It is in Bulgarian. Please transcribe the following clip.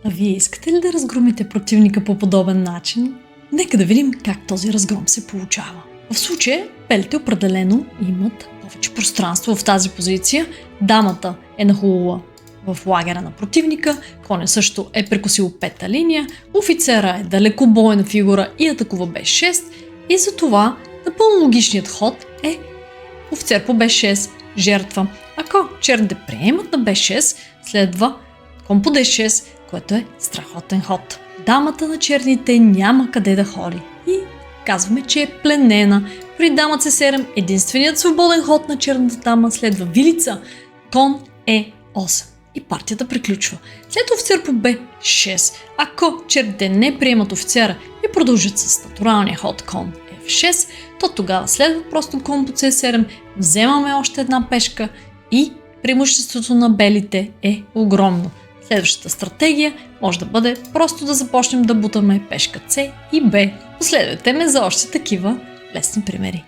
А вие искате ли да разгромите противника по подобен начин? Нека да видим как този разгром се получава. В случая белите определено имат повече пространство в тази позиция. Дамата е нахлула в лагера на противника, коня също е прекосил пета линия, офицера е далекобойна фигура и атакува b6 и затова напълно логичният ход е офицер по b6 жертва. Ако черните приемат на b6, следва кон по d6, което е страхотен ход. Дамата на черните няма къде да ходи и казваме, че е пленена. При дама c7 единственият свободен ход на черната дама следва вилица кон e8 и партията приключва. След офицер по b6, ако черните не приемат офицера и продължат с натуралния ход кон f6, то тогава следва просто кон по c7, вземаме още една пешка и преимуществото на белите е огромно. Следващата стратегия може да бъде просто да започнем да бутаме пешка C и B. Последвайте ме за още такива лесни примери.